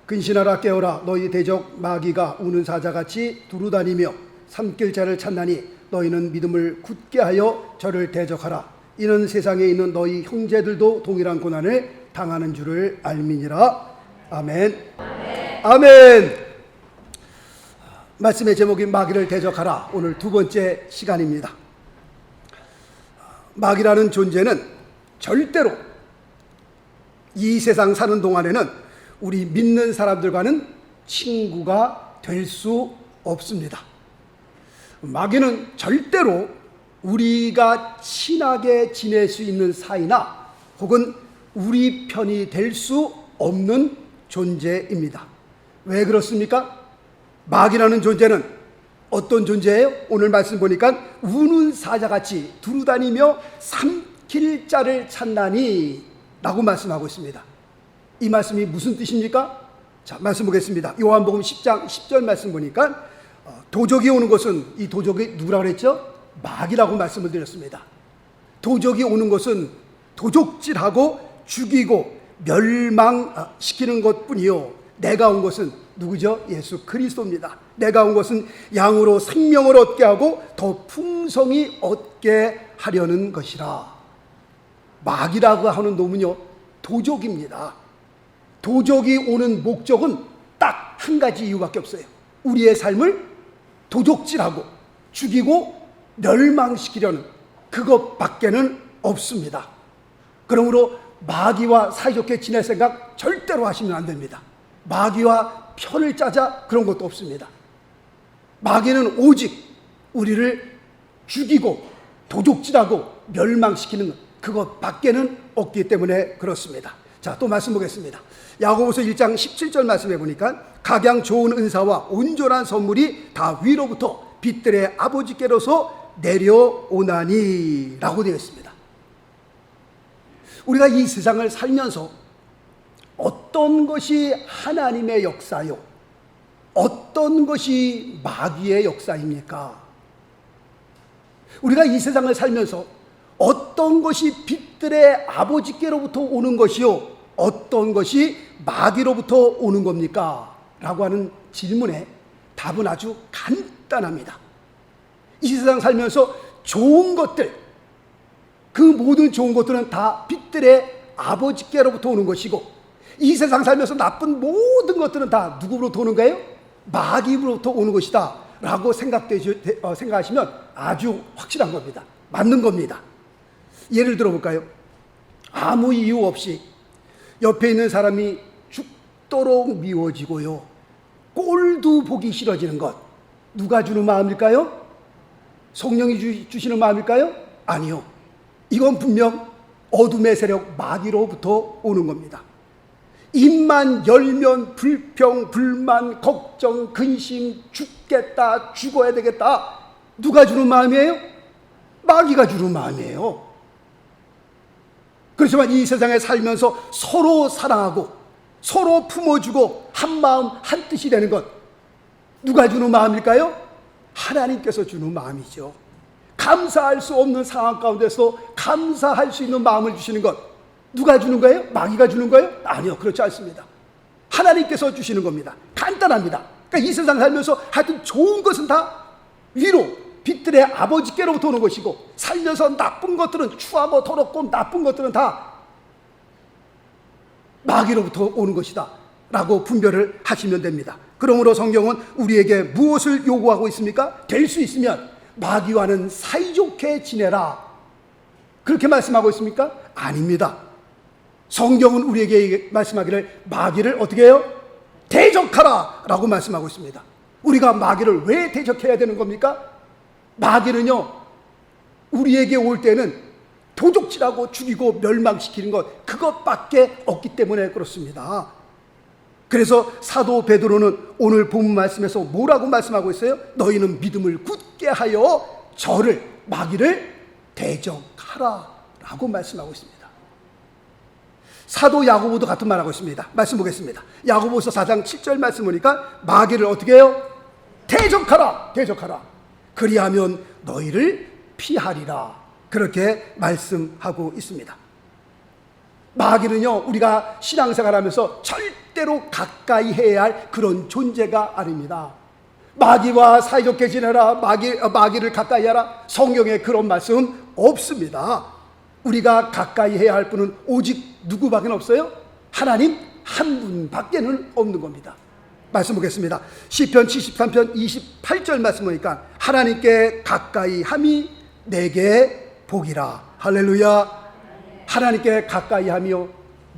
근신하라 깨어라 너희 대적 마귀가 우는 사자같이 두루다니며 삼킬 자를 찾나니 너희는 믿음을 굳게 하여 저를 대적하라. 이는 세상에 있는 너희 형제들도 동일한 고난을 당하는 줄을 알미니라. 아멘. 아멘. 말씀의 제목인 마귀를 대적하라. 오늘 두 번째 시간입니다. 마귀라는 존재는 절대로 이 세상 사는 동안에는 우리 믿는 사람들과는 친구가 될 수 없습니다. 마귀는 절대로 우리가 친하게 지낼 수 있는 사이나 혹은 우리 편이 될 수 없는 존재입니다. 왜 그렇습니까? 마귀라는 존재는 어떤 존재예요? 오늘 말씀 보니까 우는 사자같이 두루다니며 삼킬 자를 찾나니 라고 말씀하고 있습니다. 이 말씀이 무슨 뜻입니까? 자, 말씀 보겠습니다. 요한복음 10장 10절 말씀 보니까 도적이 오는 것은, 이 도적이 누구라고 그랬죠? 마귀라고 말씀을 드렸습니다. 도적이 오는 것은 도적질하고 죽이고 멸망시키는 것뿐이요, 내가 온 것은 누구죠? 예수 그리스도입니다. 내가 온 것은 양으로 생명을 얻게 하고 더 풍성히 얻게 하려는 것이라. 마귀라고 하는 놈은요, 도적입니다. 도적이 오는 목적은 딱 한 가지 이유밖에 없어요. 우리의 삶을 도적질하고 죽이고 멸망시키려는 그것밖에는 없습니다. 그러므로 마귀와 사이좋게 지낼 생각 절대로 하시면 안 됩니다. 마귀와 편을 짜자 그런 것도 없습니다. 마귀는 오직 우리를 죽이고 도적질하고 멸망시키는 그것밖에는 없기 때문에 그렇습니다. 자, 또 말씀 보겠습니다. 야고보서 1장 17절 말씀해 보니까 각양 좋은 은사와 온전한 선물이 다 위로부터 빛들의 아버지께로서 내려오나니 라고 되어 있습니다. 우리가 이 세상을 살면서 어떤 것이 하나님의 역사요, 어떤 것이 마귀의 역사입니까? 우리가 이 세상을 살면서 어떤 것이 빛들의 아버지께로부터 오는 것이요, 어떤 것이 마귀로부터 오는 겁니까? 라고 하는 질문에 답은 아주 간단합니다. 이 세상 살면서 좋은 것들, 그 모든 좋은 것들은 다 빛들의 아버지께로부터 오는 것이고, 이 세상 살면서 나쁜 모든 것들은 다 누구로부터 오는 거예요? 마귀로부터 오는 것이다 라고 생각하시면 아주 확실한 겁니다. 맞는 겁니다. 예를 들어 볼까요? 아무 이유 없이 옆에 있는 사람이 죽도록 미워지고요, 꼴도 보기 싫어지는 것, 누가 주는 마음일까요? 성령이 주시는 마음일까요? 아니요. 이건 분명 어둠의 세력 마귀로부터 오는 겁니다. 입만 열면 불평, 불만, 걱정, 근심, 죽겠다, 죽어야 되겠다. 누가 주는 마음이에요? 마귀가 주는 마음이에요. 그렇지만 이 세상에 살면서 서로 사랑하고 서로 품어주고 한 마음 한 뜻이 되는 것, 누가 주는 마음일까요? 하나님께서 주는 마음이죠. 감사할 수 없는 상황 가운데서 감사할 수 있는 마음을 주시는 것, 누가 주는 거예요? 마귀가 주는 거예요? 아니요, 그렇지 않습니다. 하나님께서 주시는 겁니다. 간단합니다. 그러니까 이 세상 살면서 하여튼 좋은 것은 다 위로 빛들의 아버지께로부터 오는 것이고, 살면서 나쁜 것들은 추하고 더럽고 나쁜 것들은 다 마귀로부터 오는 것이다 라고 분별을 하시면 됩니다. 그러므로 성경은 우리에게 무엇을 요구하고 있습니까? 될 수 있으면 마귀와는 사이좋게 지내라, 그렇게 말씀하고 있습니까? 아닙니다. 성경은 우리에게 말씀하기를 마귀를 어떻게 해요? 대적하라 라고 말씀하고 있습니다. 우리가 마귀를 왜 대적해야 되는 겁니까? 마귀는요, 우리에게 올 때는 도적질하고 죽이고 멸망시키는 것, 그것밖에 없기 때문에 그렇습니다. 그래서 사도 베드로는 오늘 본문 말씀에서 뭐라고 말씀하고 있어요? 너희는 믿음을 굳게 하여 저를, 마귀를 대적하라 라고 말씀하고 있습니다. 사도 야고보도 같은 말하고 있습니다. 말씀 보겠습니다. 야고보서 4장 7절 말씀 보니까 마귀를 어떻게 해요? 대적하라, 대적하라. 그리하면 너희를 피하리라, 그렇게 말씀하고 있습니다. 마귀는요, 우리가 신앙생활하면서 절대로 가까이 해야 할 그런 존재가 아닙니다. 마귀와 사이좋게 지내라, 마귀를 가까이 하라, 성경에 그런 말씀 없습니다. 우리가 가까이 해야 할 분은 오직 누구밖에 없어요? 하나님 한 분밖에는 없는 겁니다. 말씀 보겠습니다. 시편 73편 28절 말씀 보니까 하나님께 가까이 함이 내게 복이라. 할렐루야. 하나님께 가까이 하며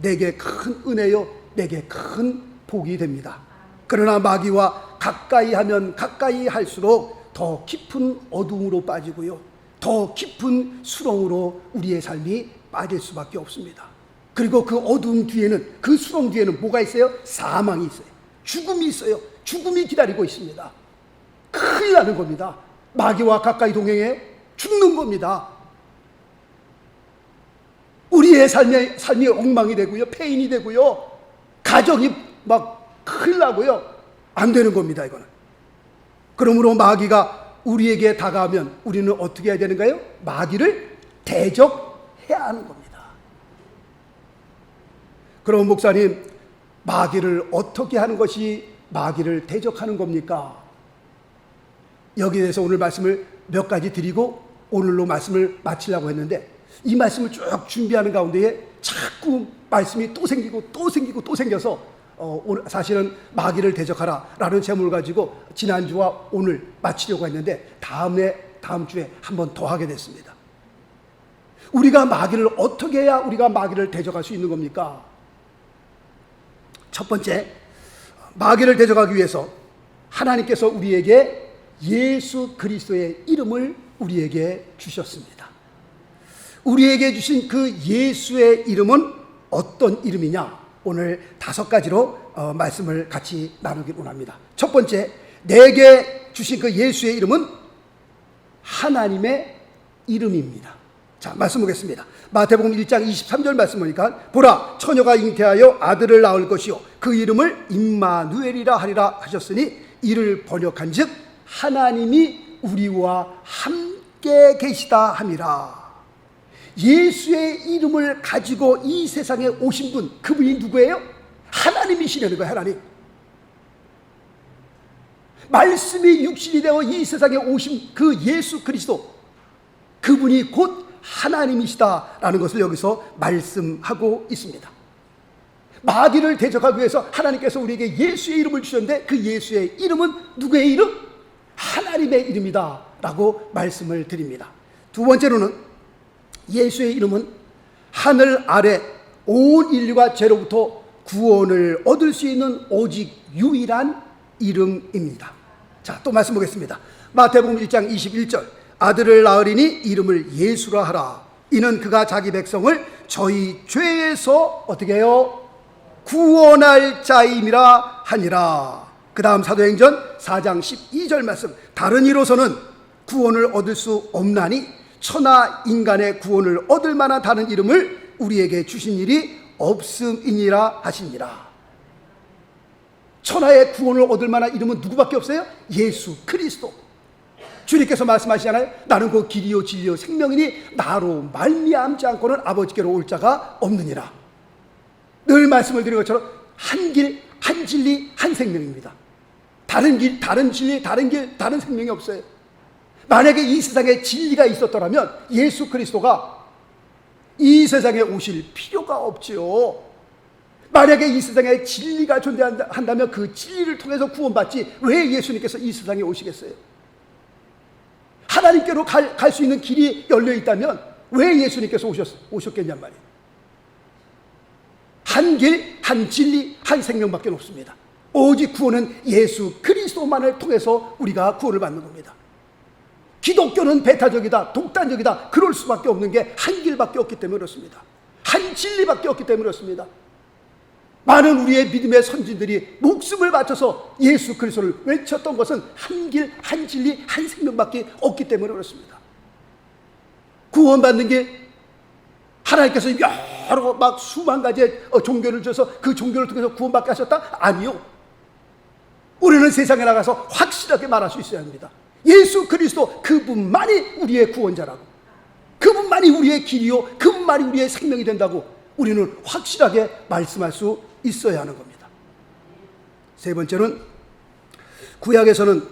내게 큰 은혜요, 내게 큰 복이 됩니다. 그러나 마귀와 가까이 하면 가까이 할수록 더 깊은 어둠으로 빠지고요, 더 깊은 수렁으로 우리의 삶이 빠질 수밖에 없습니다. 그리고 그 어둠 뒤에는, 그 수렁 뒤에는 뭐가 있어요? 사망이 있어요. 죽음이 있어요. 죽음이 기다리고 있습니다. 큰일 나는 겁니다. 마귀와 가까이 동행해 죽는 겁니다. 우리의 삶이 엉망이 되고요, 폐인이 되고요, 가정이 막 큰일 나고요, 안 되는 겁니다, 이거는. 그러므로 마귀가 우리에게 다가오면 우리는 어떻게 해야 되는가요? 마귀를 대적해야 하는 겁니다. 그럼 목사님, 마귀를 어떻게 하는 것이 마귀를 대적하는 겁니까? 여기에 대해서 오늘 말씀을 몇 가지 드리고 오늘로 말씀을 마치려고 했는데, 이 말씀을 쭉 준비하는 가운데에 자꾸 말씀이 또 생기고 또 생기고 또 생겨서 오늘 사실은 마귀를 대적하라 라는 제목을 가지고 지난주와 오늘 마치려고 했는데 다음 주에 한 번 더 하게 됐습니다. 우리가 마귀를 어떻게 해야 우리가 마귀를 대적할 수 있는 겁니까? 첫 번째, 마귀를 대적하기 위해서 하나님께서 우리에게 예수 그리스도의 이름을 우리에게 주셨습니다. 우리에게 주신 그 예수의 이름은 어떤 이름이냐? 오늘 5가지로 말씀을 같이 나누길 원합니다. 첫 번째, 내게 주신 그 예수의 이름은 하나님의 이름입니다. 자, 말씀 보겠습니다. 마태복음 1장 23절 말씀 보니까 보라, 처녀가 잉태하여 아들을 낳을 것이요 그 이름을 임마누엘이라 하리라 하셨으니 이를 번역한즉 하나님이 우리와 함께 계시다 함이라. 예수의 이름을 가지고 이 세상에 오신 분, 그분이 누구예요? 하나님이시라는 거예요. 하나님. 말씀이 육신이 되어 이 세상에 오신 그 예수 그리스도, 그분이 곧 하나님이시다라는 것을 여기서 말씀하고 있습니다. 마귀를 대적하기 위해서 하나님께서 우리에게 예수의 이름을 주셨는데 그 예수의 이름은 누구의 이름? 하나님의 이름이다 라고 말씀을 드립니다. 두 번째로는 예수의 이름은 하늘 아래 온 인류가 죄로부터 구원을 얻을 수 있는 오직 유일한 이름입니다. 자, 또 말씀 보겠습니다. 마태복음 1장 21절 아들을 낳으리니 이름을 예수라 하라. 이는 그가 자기 백성을 저희 죄에서 어떻게 해요? 구원할 자임이라 하니라. 그 다음 사도행전 4장 12절 말씀 다른 이로서는 구원을 얻을 수 없나니 천하 인간의 구원을 얻을 만한 다른 이름을 우리에게 주신 일이 없음이니라 하시니라. 천하의 구원을 얻을 만한 이름은 누구밖에 없어요? 예수 그리스도. 주님께서 말씀하시잖아요. 나는 그 길이요 진리요 생명이니 나로 말미암지 않고는 아버지께로 올 자가 없느니라. 늘 말씀을 드린 것처럼 한 길, 한 진리, 한 생명입니다. 다른 길, 다른 진리, 다른 길, 다른 생명이 없어요. 만약에 이 세상에 진리가 있었더라면 예수 그리스도가 이 세상에 오실 필요가 없지요. 만약에 이 세상에 진리가 존재한다면 그 진리를 통해서 구원받지 왜 예수님께서 이 세상에 오시겠어요? 하나님께로 갈 수 있는 길이 열려 있다면 왜 예수님께서 오셨겠냔 말이에요. 한 길, 한 진리, 한 생명밖에 없습니다. 오직 구원은 예수 그리스도만을 통해서 우리가 구원을 받는 겁니다. 기독교는 배타적이다, 독단적이다, 그럴 수밖에 없는 게 한 길밖에 없기 때문에 그렇습니다. 한 진리밖에 없기 때문에 그렇습니다. 많은 우리의 믿음의 선진들이 목숨을 바쳐서 예수 그리스도를 외쳤던 것은 한 길, 한 진리, 한 생명밖에 없기 때문에 그렇습니다. 구원받는 게 하나님께서 여러 막 수만 가지의 종교를 주셔서 그 종교를 통해서 구원받게 하셨다? 아니요. 우리는 세상에 나가서 확실하게 말할 수 있어야 합니다. 예수 그리스도 그분만이 우리의 구원자라고, 그분만이 우리의 길이요 그분만이 우리의 생명이 된다고 우리는 확실하게 말씀할 수 있어야 하는 겁니다. 세 번째는 구약에서는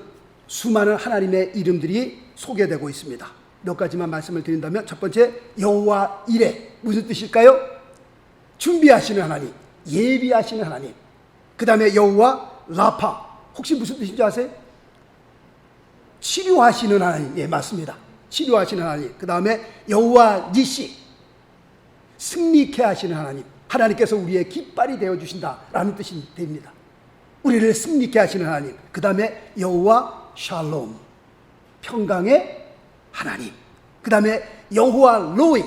수많은 하나님의 이름들이 소개되고 있습니다. 몇 가지만 말씀을 드린다면, 첫 번째, 여호와 이레. 무슨 뜻일까요? 준비하시는 하나님, 예비하시는 하나님. 그 다음에 여호와 라파. 혹시 무슨 뜻인지 아세요? 치료하시는 하나님. 예, 맞습니다. 치료하시는 하나님. 그 다음에 여호와 니시, 승리케 하시는 하나님. 하나님께서 우리의 깃발이 되어주신다라는 뜻이 됩니다. 우리를 승리케 하시는 하나님. 그 다음에 여호와 샬롬, 평강의 하나님. 그 다음에 여호와 로이.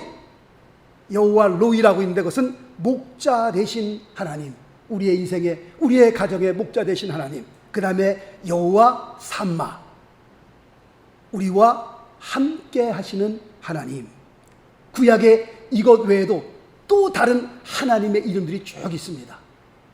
여호와 로이라고 있는데 그것은 목자 되신 하나님. 우리의 인생에, 우리의 가정의 목자 되신 하나님. 그 다음에 여호와 삼마, 우리와 함께 하시는 하나님. 구약에 이것 외에도 또 다른 하나님의 이름들이 쭉 있습니다.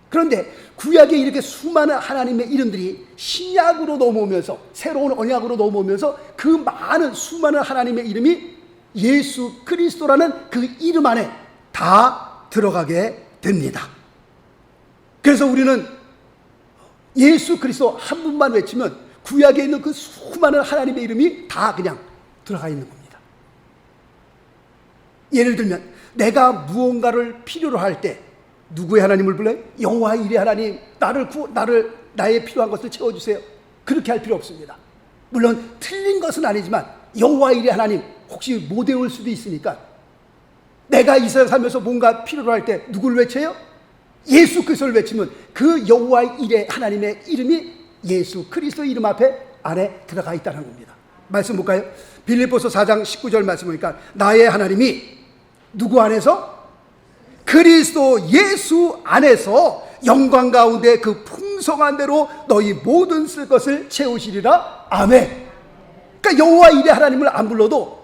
그런데 구약에 이렇게 수많은 하나님의 이름들이 신약으로 넘어오면서, 새로운 언약으로 넘어오면서 그 많은 수많은 하나님의 이름이 예수 그리스도라는 그 이름 안에 다 들어가게 됩니다. 그래서 우리는 예수 그리스도 한 분만 외치면 구약에 있는 그 수많은 하나님의 이름이 다 그냥 들어가 있는 겁니다. 예를 들면 내가 무언가를 필요로 할 때 누구의 하나님을 불러요? 여호와 이레 하나님, 나의 필요한 것을 채워주세요. 그렇게 할 필요 없습니다. 물론 틀린 것은 아니지만 여호와 이레 하나님 혹시 못 외울 수도 있으니까, 내가 이 세상 살면서 뭔가 필요로 할 때 누구를 외쳐요? 예수 그리스도를 외치면 그 여호와 이레 하나님의 이름이 예수 그리스도 이름 앞에 안에 들어가 있다는 겁니다. 말씀 볼까요? 빌립보서 4장 19절 말씀 보니까 나의 하나님이 누구 안에서? 그리스도 예수 안에서 영광 가운데 그 풍성한 대로 너희 모든 쓸 것을 채우시리라. 아멘. 그러니까 여호와 이레 하나님을 안 불러도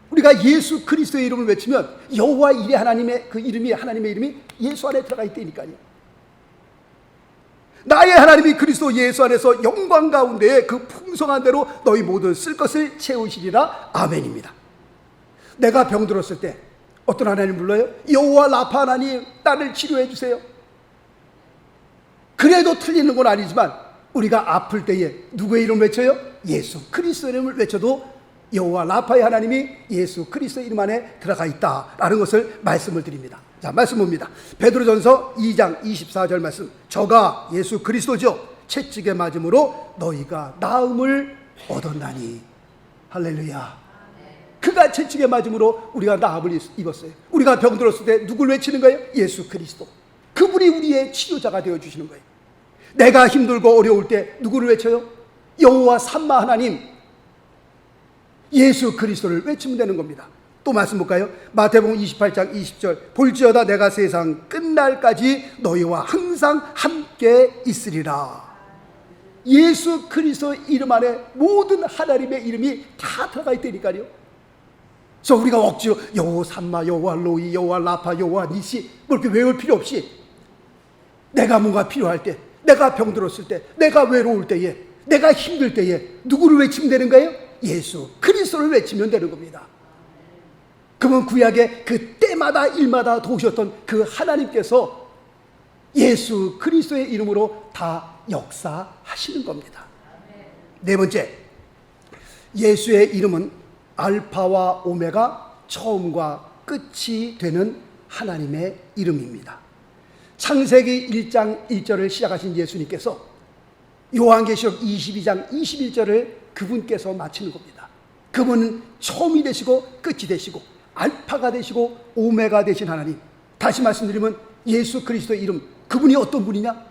우리가 예수 그리스도의 이름을 외치면 여호와 이레 하나님의 그 이름이, 하나님의 이름이 예수 안에 들어가 있다니까요. 나의 하나님이 그리스도 예수 안에서 영광 가운데 그 풍성한 대로 너희 모든 쓸 것을 채우시리라. 아멘입니다. 내가 병들었을 때 어떤 하나님 불러요? 여호와 라파 하나님, 나를 치료해 주세요. 그래도 틀리는 건 아니지만 우리가 아플 때에 누구의 이름 외쳐요? 예수 그리스도 이름을 외쳐도 여호와 라파의 하나님이 예수 그리스도 이름 안에 들어가 있다라는 것을 말씀을 드립니다. 자, 말씀 봅니다. 베드로전서 2장 24절 말씀. 저가 예수 그리스도죠. 채찍에 맞음으로 너희가 나음을 얻었나니. 할렐루야. 그가 채찍에 맞음으로 우리가 나음을 입었어요. 우리가 병들었을 때 누굴 외치는 거예요? 예수 그리스도. 그분이 우리의 치료자가 되어주시는 거예요. 내가 힘들고 어려울 때 누구를 외쳐요? 여호와 삼마 하나님, 예수 그리스도를 외치면 되는 겁니다. 또 말씀 볼까요? 마태복음 28장 20절. 볼지어다 내가 세상 끝날까지 너희와 항상 함께 있으리라. 예수 그리스도 이름 안에 모든 하나님의 이름이 다 들어가 있다니까요. 그래서 우리가 억지로 여호와 삼마, 여호와 로이, 여호와 라파, 여호와 니시 뭐 이렇게 외울 필요 없이 내가 뭔가 필요할 때, 내가 병들었을 때, 내가 외로울 때에, 내가 힘들 때에 누구를 외치면 되는 거예요? 예수 그리스도를 외치면 되는 겁니다. 그러면 구약의 그 때마다 일마다 도우셨던 그 하나님께서 예수 그리스도의 이름으로 다 역사하시는 겁니다. 네 번째, 예수의 이름은 알파와 오메가, 처음과 끝이 되는 하나님의 이름입니다. 창세기 1장 1절을 시작하신 예수님께서 요한계시록 22장 21절을 그분께서 마치는 겁니다. 그분은 처음이 되시고 끝이 되시고 알파가 되시고 오메가 되신 하나님. 다시 말씀드리면 예수 그리스도의 이름, 그분이 어떤 분이냐?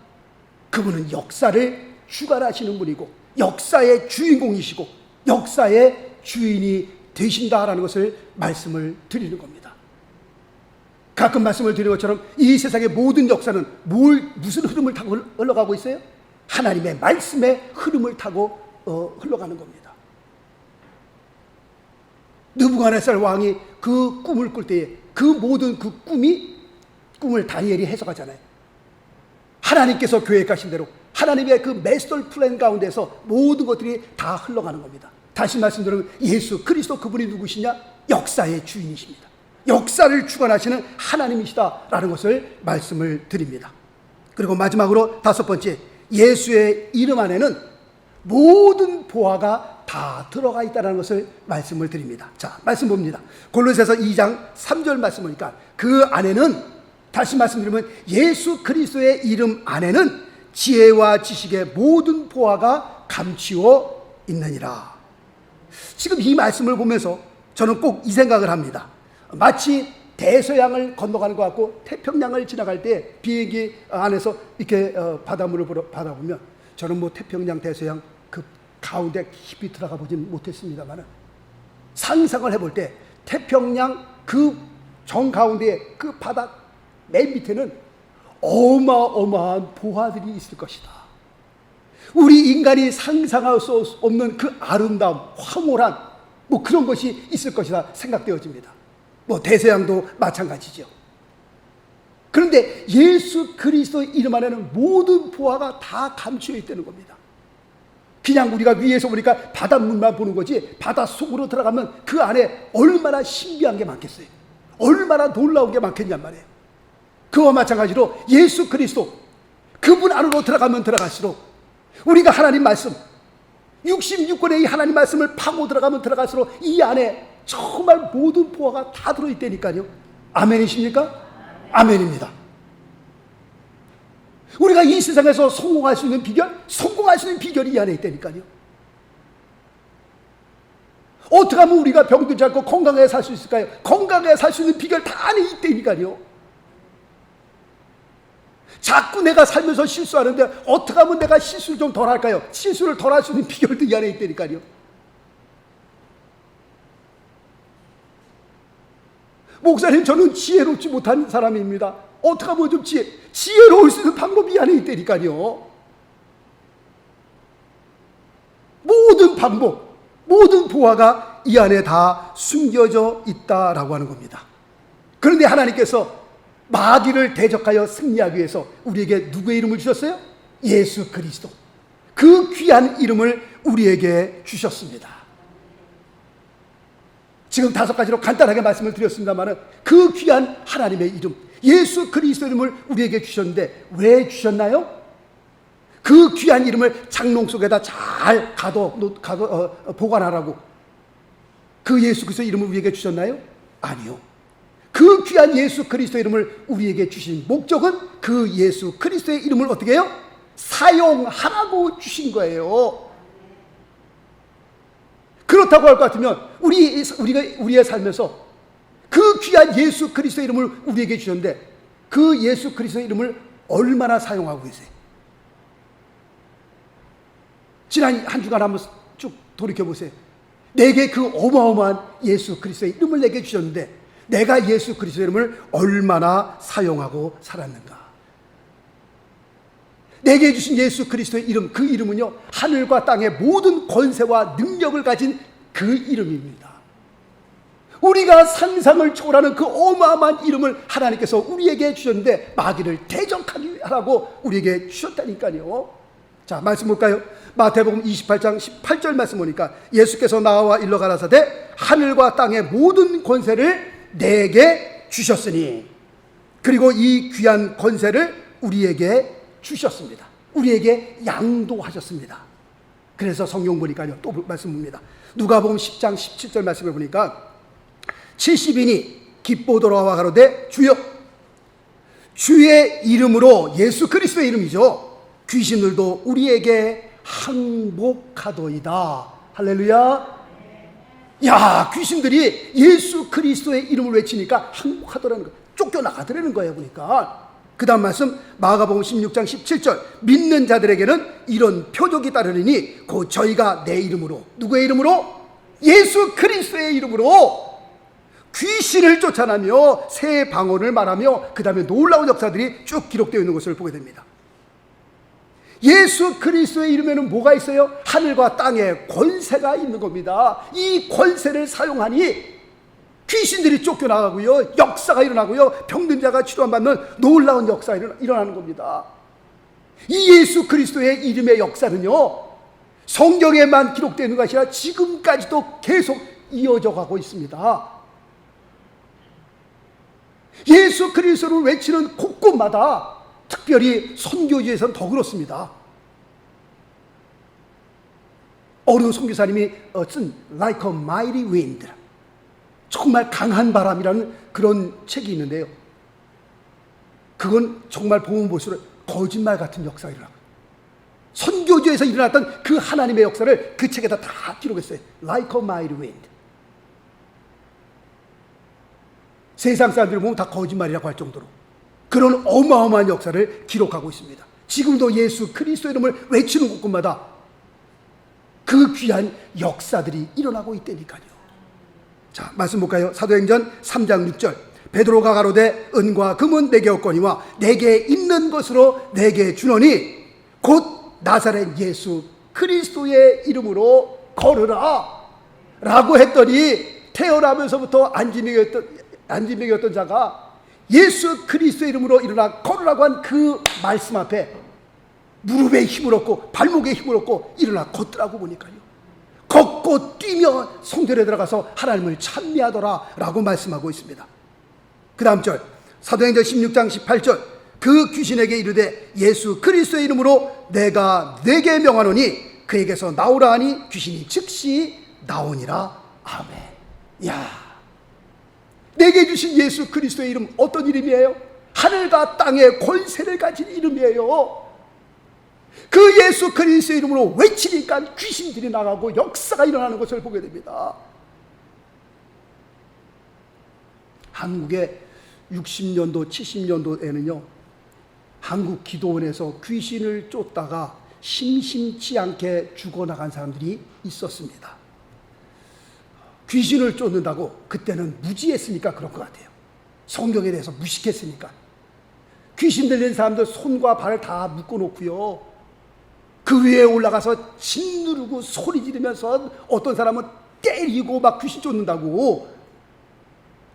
그분은 역사를 주관하시는 분이고 역사의 주인공이시고 역사의 주인이 되신다라는 것을 말씀을 드리는 겁니다. 가끔 말씀을 드리는 것처럼 이 세상의 모든 역사는 무슨 흐름을 타고 흘러가고 있어요? 하나님의 말씀의 흐름을 타고 흘러가는 겁니다. 느부갓네살 왕이 그 꿈을 꿀 때에 그 모든 그 꿈을 다니엘이 해석하잖아요. 하나님께서 계획하신 대로 하나님의 그 마스터 플랜 가운데서 모든 것들이 다 흘러가는 겁니다. 다시 말씀드리면 예수 그리스도, 그분이 누구시냐? 역사의 주인이십니다. 역사를 주관하시는 하나님이시다라는 것을 말씀을 드립니다. 그리고 마지막으로 다섯 번째, 예수의 이름 안에는 모든 보화가 다 들어가 있다는 것을 말씀을 드립니다. 자, 말씀 봅니다. 골로새서 2장 3절 말씀 보니까 그 안에는, 다시 말씀드리면 예수 그리스도의 이름 안에는 지혜와 지식의 모든 보화가 감추어 있느니라. 지금 이 말씀을 보면서 저는 꼭 이 생각을 합니다. 마치 대서양을 건너가는 것 같고 태평양을 지나갈 때 비행기 안에서 이렇게 바닷물을 바라보면, 저는 뭐 태평양 대서양 그 가운데 깊이 들어가 보진 못했습니다만 상상을 해볼 때 태평양 그 정가운데 그 바다 맨 밑에는 어마어마한 보화들이 있을 것이다. 우리 인간이 상상할 수 없는 그 아름다움, 황홀한 뭐 그런 것이 있을 것이다 생각되어집니다. 뭐 대서양도 마찬가지죠. 그런데 예수 그리스도 이름 안에는 모든 보화가 다 감추어 있다는 겁니다. 그냥 우리가 위에서 보니까 바닷물만 보는 거지, 바다 속으로 들어가면 그 안에 얼마나 신비한 게 많겠어요. 얼마나 놀라운 게 많겠냔 말이에요. 그와 마찬가지로 예수 그리스도, 그분 안으로 들어가면 들어갈수록 우리가 하나님 말씀, 66권의 이 하나님 말씀을 파고 들어가면 들어갈수록 이 안에 정말 모든 보화가 다 들어있다니까요. 아멘이십니까? 아멘입니다. 우리가 이 세상에서 성공할 수 있는 비결, 성공할 수 있는 비결이 이 안에 있다니까요. 어떻게 하면 우리가 병들지 않고 건강하게 살 수 있을까요? 건강하게 살 수 있는 비결 다 안에 있다니까요. 자꾸 내가 살면서 실수하는데 어떻게 하면 내가 실수를 좀 덜 할까요? 실수를 덜 할 수 있는 비결도 이 안에 있다니까요. 목사님, 저는 지혜롭지 못한 사람입니다. 어떻게 하면 좀 지혜로울 수 있는 방법이 이 안에 있다니까요. 모든 방법, 모든 보화가 이 안에 다 숨겨져 있다라고 하는 겁니다. 그런데 하나님께서 마귀를 대적하여 승리하기 위해서 우리에게 누구의 이름을 주셨어요? 예수 그리스도, 그 귀한 이름을 우리에게 주셨습니다. 지금 다섯 가지로 간단하게 말씀을 드렸습니다만 그 귀한 하나님의 이름, 예수 그리스도 이름을 우리에게 주셨는데 왜 주셨나요? 그 귀한 이름을 장롱 속에다 잘 보관하라고 그 예수 그리스도 이름을 우리에게 주셨나요? 아니요. 그 귀한 예수 그리스도 이름을 우리에게 주신 목적은 그 예수 그리스도의 이름을 어떻게 해요? 사용하라고 주신 거예요. 그렇다고 할 것 같으면 우리의 삶에서 그 귀한 예수 그리스도의 이름을 우리에게 주셨는데 그 예수 그리스도의 이름을 얼마나 사용하고 계세요? 지난 한 주간 한번 쭉 돌이켜보세요. 내게 그 어마어마한 예수 그리스도의 이름을 내게 주셨는데 내가 예수 그리스도의 이름을 얼마나 사용하고 살았는가? 내게 주신 예수 그리스도의 이름, 그 이름은요, 하늘과 땅의 모든 권세와 능력을 가진 그 이름입니다. 우리가 상상을 초월하는 그 어마어마한 이름을 하나님께서 우리에게 주셨는데 마귀를 대적하라고 우리에게 주셨다니까요. 자, 말씀 볼까요? 마태복음 28장 18절 말씀 보니까 예수께서 나와 일러 가라사대 하늘과 땅의 모든 권세를 내게 주셨으니, 그리고 이 귀한 권세를 우리에게 주셨습니다. 우리에게 양도하셨습니다. 그래서 성경 보니까요, 또 말씀 봅니다. 누가복음 10장 17절 말씀을 보니까 70인이 기뻐 돌아와 가로되 주여, 주의 이름으로, 예수 그리스도의 이름이죠, 귀신들도 우리에게 항복하도이다. 할렐루야. 야, 귀신들이 예수 그리스도의 이름을 외치니까 항복하더라는 거예요. 쫓겨나가더라는 거예요. 보니까 그 다음 말씀 마가복음 16장 17절 믿는 자들에게는 이런 표적이 따르리니 곧 저희가 내 이름으로, 누구의 이름으로? 예수 그리스도의 이름으로 귀신을 쫓아내며 새 방언을 말하며 그 다음에 놀라운 역사들이 쭉 기록되어 있는 것을 보게 됩니다. 예수 그리스도의 이름에는 뭐가 있어요? 하늘과 땅에 권세가 있는 겁니다. 이 권세를 사용하니 귀신들이 쫓겨나가고요, 역사가 일어나고요, 병든 자가 치료받는 놀라운 역사가 일어나는 겁니다. 이 예수 그리스도의 이름의 역사는요, 성경에만 기록되어 있는 것이 아니라 지금까지도 계속 이어져 가고 있습니다. 예수 그리스도를 외치는 곳곳마다, 특별히 선교지에서는 더 그렇습니다. 어느 선교사님이 쓴 Like a Mighty Wind, 정말 강한 바람이라는 그런 책이 있는데요, 그건 정말 보면 볼수록 거짓말 같은 역사가 일어나고, 선교지에서 일어났던 그 하나님의 역사를 그 책에다 다 기록했어요. Like a Mighty Wind. 세상 사람들이 보면 다 거짓말이라고 할 정도로 그런 어마어마한 역사를 기록하고 있습니다. 지금도 예수 그리스도 이름을 외치는 곳곳마다 그 귀한 역사들이 일어나고 있다니까요. 자, 말씀 볼까요? 사도행전 3장 6절. 베드로가 가로되 은과 금은 내게 없거니와 내게 있는 것으로 내게 주노니 곧 나사렛 예수 그리스도의 이름으로 걸으라 라고 했더니, 태어나면서부터 안지명이었던 자가 예수 그리스도의 이름으로 일어나 걸으라고 한 그 말씀 앞에 무릎에 힘을 얻고 발목에 힘을 얻고 일어나 걷더라고. 보니까요, 걷고 뛰며 성전에 들어가서 하나님을 찬미하더라 라고 말씀하고 있습니다. 그 다음 절, 사도행전 16장 18절. 그 귀신에게 이르되 예수 그리스도의 이름으로 내가 네게 명하노니 그에게서 나오라 하니 귀신이 즉시 나오니라. 아멘. 야, 내게 주신 예수 그리스도의 이름 어떤 이름이에요? 하늘과 땅의 권세를 가진 이름이에요. 그 예수 그리스도의 이름으로 외치니까 귀신들이 나가고 역사가 일어나는 것을 보게 됩니다. 한국의 60년도 70년도에는요 한국 기도원에서 귀신을 쫓다가 심심치 않게 죽어나간 사람들이 있었습니다. 귀신을 쫓는다고 그때는 무지했으니까 그런 것 같아요. 성경에 대해서 무식했으니까. 귀신 들린 사람들 손과 발을 다 묶어놓고요, 그 위에 올라가서 짓누르고 소리 지르면서 어떤 사람은 때리고 막 귀신 쫓는다고,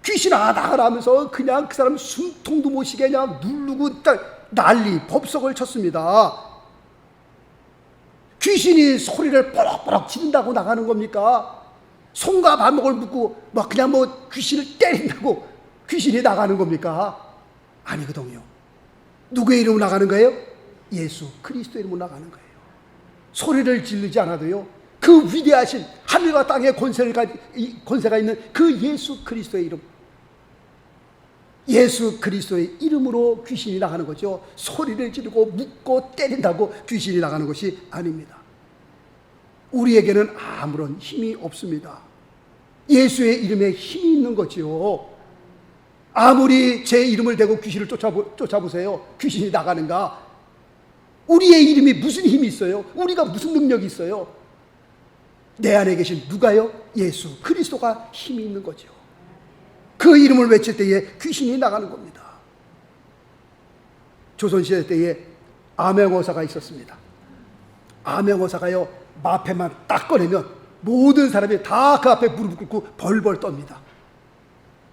귀신아 나가라 하면서 그냥 그 사람 숨통도 못 쉬게 그냥 누르고 딱 난리 법석을 쳤습니다. 귀신이 소리를 뽀록뽀록 지른다고 나가는 겁니까? 손과 발목을 묶고 막 그냥 뭐 귀신을 때린다고 귀신이 나가는 겁니까? 아니거든요. 누구의 이름으로 나가는 거예요? 예수 그리스도의 이름으로 나가는 거예요. 소리를 지르지 않아도요, 그 위대하신 하늘과 땅의 권세가 있는 그 예수 그리스도의 이름, 예수 그리스도의 이름으로 귀신이 나가는 거죠. 소리를 지르고 묶고 때린다고 귀신이 나가는 것이 아닙니다. 우리에게는 아무런 힘이 없습니다. 예수의 이름에 힘이 있는 거지요. 아무리 제 이름을 대고 귀신을 쫓아보세요. 귀신이 나가는가? 우리의 이름이 무슨 힘이 있어요? 우리가 무슨 능력이 있어요? 내 안에 계신 누가요? 예수 그리스도가 힘이 있는 거죠. 그 이름을 외칠 때에 귀신이 나가는 겁니다. 조선시대 때에 암행어사가 있었습니다. 암행어사가요, 마패만 딱 꺼내면 모든 사람이 다 그 앞에 무릎 꿇고 벌벌 떱니다.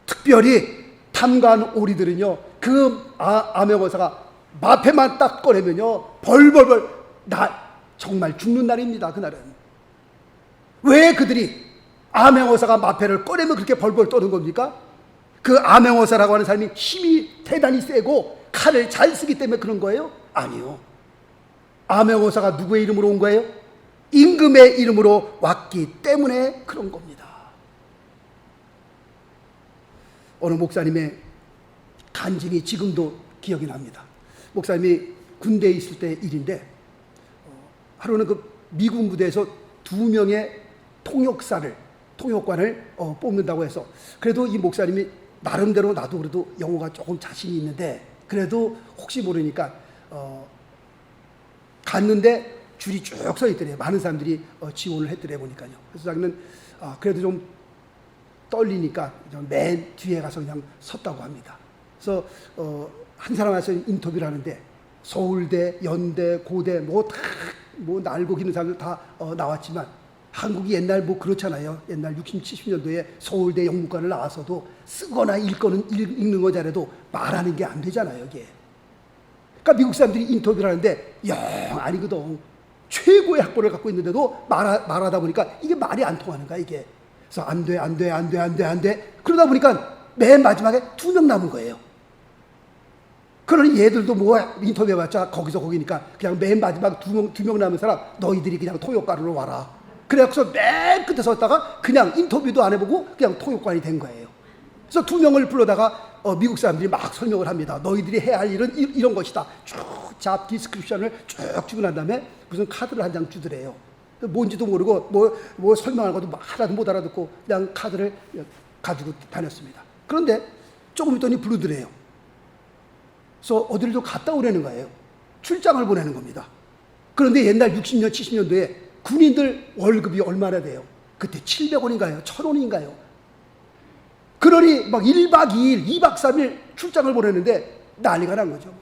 특별히 탐관 오리들은요, 그 암행어사가 마패만 딱 꺼내면요 벌벌벌 정말 죽는 날입니다. 그날은. 왜 그들이 암행어사가 마패를 꺼내면 그렇게 벌벌 떠는 겁니까? 그 암행어사라고 하는 사람이 힘이 대단히 세고 칼을 잘 쓰기 때문에 그런 거예요? 아니요. 암행어사가 누구의 이름으로 온 거예요? 임금의 이름으로 왔기 때문에 그런 겁니다. 어느 목사님의 간증이 지금도 기억이 납니다. 목사님이 군대에 있을 때 일인데, 하루는 그 미국 무대에서 2명의 통역관을 뽑는다고 해서, 그래도 이 목사님이 나름대로 나도 그래도 영어가 조금 자신이 있는데 그래도 혹시 모르니까 갔는데 줄이 쭉 서 있더래요. 많은 사람들이 지원을 했더래 보니까요. 그래서 자기는 그래도 좀 떨리니까 맨 뒤에 가서 그냥 섰다고 합니다. 그래서 한 사람 와서 인터뷰를 하는데 서울대, 연대, 고대 뭐 다 날고 기는 사람들 다 나왔지만, 한국이 옛날 뭐 그렇잖아요. 옛날 60, 70년도에 서울대 영문과를 나와서도 쓰거나 읽는 거 잘해도 말하는 게 안 되잖아요, 이게. 그러니까 미국 사람들이 인터뷰를 하는데 영 아니거든. 최고의 학벌을 갖고 있는데도 말하다 보니까 이게 말이 안 통하는 거야, 이게. 그래서 안 돼. 그러다 보니까 맨 마지막에 2명 남은 거예요. 그러니 얘들도 뭐 인터뷰해봤자 거기서 거기니까 그냥 맨 마지막 두 명 남은 사람 너희들이 그냥 토요가루로 와라. 그래서 맨 끝에 섰다가 그냥 인터뷰도 안 해보고 그냥 토요관이 된 거예요. 그래서 2명을 불러다가 미국 사람들이 막 설명을 합니다. 너희들이 해야 할 일은 이런 것이다. 쭉 잡 디스크립션을 쭉 주고 난 다음에 무슨 카드를 한 장 주더래요. 뭔지도 모르고 뭐 설명하는 것도 하나도 못 알아듣고 그냥 카드를 가지고 다녔습니다. 그런데 조금 있더니 부르더래요. 그래서 어디를 좀 갔다 오라는 거예요. 출장을 보내는 겁니다. 그런데 옛날 60년, 70년도에 군인들 월급이 얼마나 돼요? 그때 700원인가요? 1000원인가요? 그러니 막 1박 2일, 2박 3일 출장을 보내는데 난리가 난 거죠.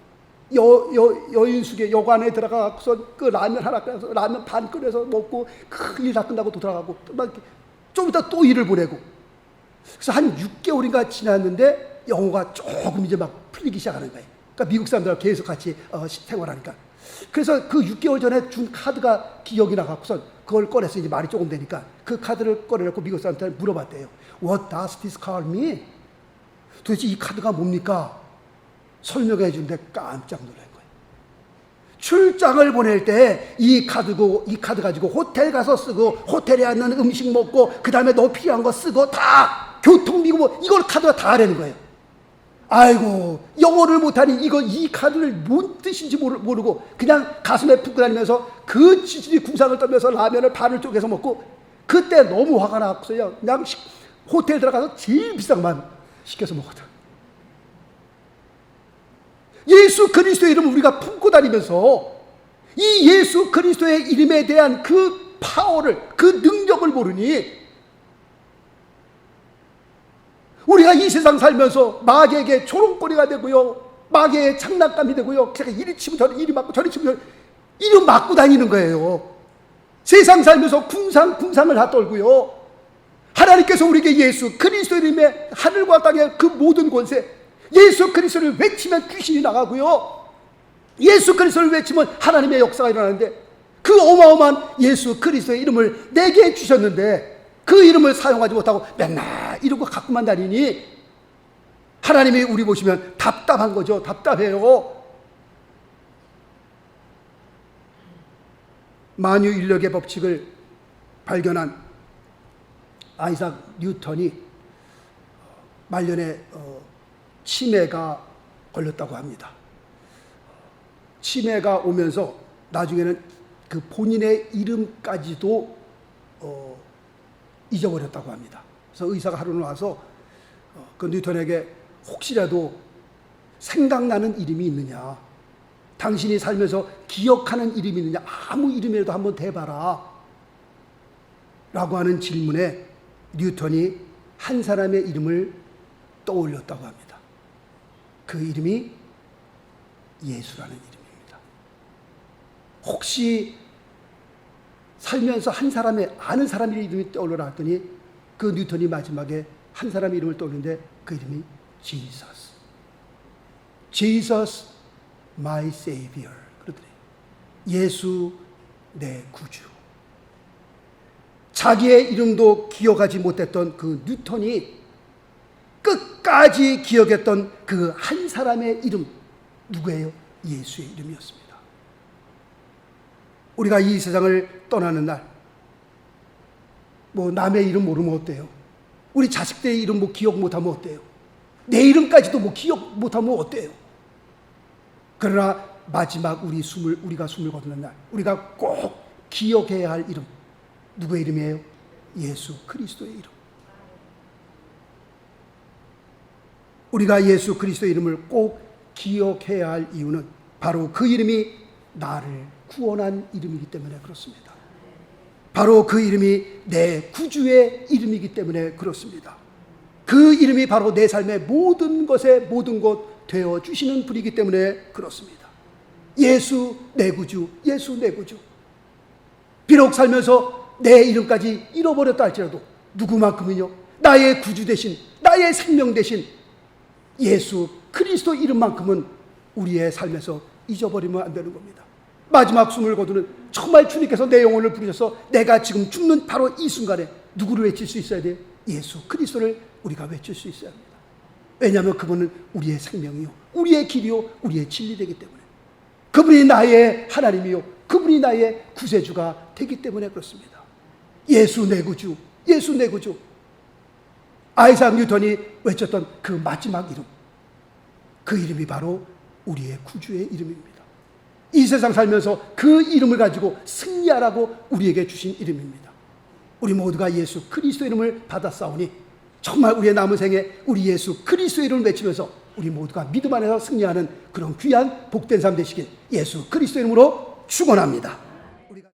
여인숙의 여관에 들어가서 그 라면 하나 끓여서 라면 반 끓여서 먹고 그 일 다 끝나고 또 들어가고 좀 이따 또 일을 보내고. 그래서 한 6개월인가 지났는데 영어가 조금 이제 막 풀리기 시작하는 거예요. 그러니까 미국 사람들하고 계속 같이 생활하니까. 그래서 그 6개월 전에 준 카드가 기억이 나갖고서 그걸 꺼내서 이제 말이 조금 되니까 그 카드를 꺼내놓고 미국 사람한테 물어봤대요. What does this card mean? 도대체 이 카드가 뭡니까? 설명해 주는데 깜짝 놀란 거예요. 출장을 보낼 때 이 카드 가지고 호텔 가서 쓰고 호텔에 앉는 음식 먹고 그 다음에 너 필요한 거 쓰고 다 교통비고 뭐 이걸 카드가 다 하라는 거예요. 아이고 영어를 못하니 이 카드를 뭔 뜻인지 모르고 그냥 가슴에 품고 다니면서 그 지질이 궁상을 떨면서 라면을 반을 쪼개서 먹고 그때 너무 화가 나서요. 그냥 호텔 들어가서 제일 비싼 것만 시켜서 먹거든. 예수 그리스도의 이름을 우리가 품고 다니면서 이 예수 그리스도의 이름에 대한 그 파워를, 그 능력을 모르니 우리가 이 세상 살면서 마귀에게 조롱거리가 되고요, 마귀의 장난감이 되고요, 제가 이리 치면 이리 맞고 저리 치면 이리 맞고 다니는 거예요. 세상 살면서 궁상을 다 떨고요. 하나님께서 우리에게 예수 그리스도의 이름에 하늘과 땅의 그 모든 권세, 예수 그리스도를 외치면 귀신이 나가고요, 예수 그리스도를 외치면 하나님의 역사가 일어나는데 그 어마어마한 예수 그리스도의 이름을 내게 주셨는데 그 이름을 사용하지 못하고 맨날 이러고 갖고만 다니니 하나님이 우리 보시면 답답한 거죠. 답답해요. 만유 인력의 법칙을 발견한 아이작 뉴턴이 말년에 치매가 걸렸다고 합니다. 치매가 오면서 나중에는 그 본인의 이름까지도 잊어버렸다고 합니다. 그래서 의사가 하루는 와서 그 뉴턴에게 혹시라도 생각나는 이름이 있느냐, 당신이 살면서 기억하는 이름이 있느냐, 아무 이름이라도 한번 대봐라 라고 하는 질문에 뉴턴이 한 사람의 이름을 떠올렸다고 합니다. 그 이름이 예수라는 이름입니다. 혹시 살면서 한 사람의 아는 사람의 이름이 떠올라 했더니 그 뉴턴이 마지막에 한 사람의 이름을 떠올리는데 그 이름이 Jesus. Jesus my Savior. 그러더래요. 예수 내 구주. 자기의 이름도 기억하지 못했던 그 뉴턴이 끝까지 기억했던 그 한 사람의 이름, 누구예요? 예수의 이름이었습니다. 우리가 이 세상을 떠나는 날, 뭐 남의 이름 모르면 어때요? 우리 자식들의 이름 뭐 기억 못하면 어때요? 내 이름까지도 뭐 기억 못하면 어때요? 그러나 마지막 우리가 숨을 거두는 날, 우리가 꼭 기억해야 할 이름, 누구의 이름이에요? 예수 그리스도의 이름. 우리가 예수 그리스도의 이름을 꼭 기억해야 할 이유는 바로 그 이름이 나를 구원한 이름이기 때문에 그렇습니다. 바로 그 이름이 내 구주의 이름이기 때문에 그렇습니다. 그 이름이 바로 내 삶의 모든 것에 모든 것 되어주시는 분이기 때문에 그렇습니다. 예수 내 구주, 예수 내 구주. 비록 살면서 내 이름까지 잃어버렸다 할지라도 누구만큼은요, 나의 구주 대신, 나의 생명 대신 예수 그리스도 이름만큼은 우리의 삶에서 잊어버리면 안 되는 겁니다. 마지막 숨을 거두는 정말 주님께서 내 영혼을 부르셔서 내가 지금 죽는 바로 이 순간에 누구를 외칠 수 있어야 돼요? 예수 그리스도를 우리가 외칠 수 있어야 합니다. 왜냐하면 그분은 우리의 생명이요, 우리의 길이요, 우리의 진리되기 때문에, 그분이 나의 하나님이요, 그분이 나의 구세주가 되기 때문에 그렇습니다. 예수 내 구주, 예수 내 구주. 아이작 뉴턴이 외쳤던 그 마지막 이름, 그 이름이 바로 우리의 구주의 이름입니다. 이 세상 살면서 그 이름을 가지고 승리하라고 우리에게 주신 이름입니다. 우리 모두가 예수 그리스도 이름을 받았사오니 정말 우리의 남은 생에 우리 예수 그리스도 이름을 외치면서 우리 모두가 믿음 안에서 승리하는 그런 귀한 복된 삶 되시길 예수 그리스도 이름으로 축원합니다.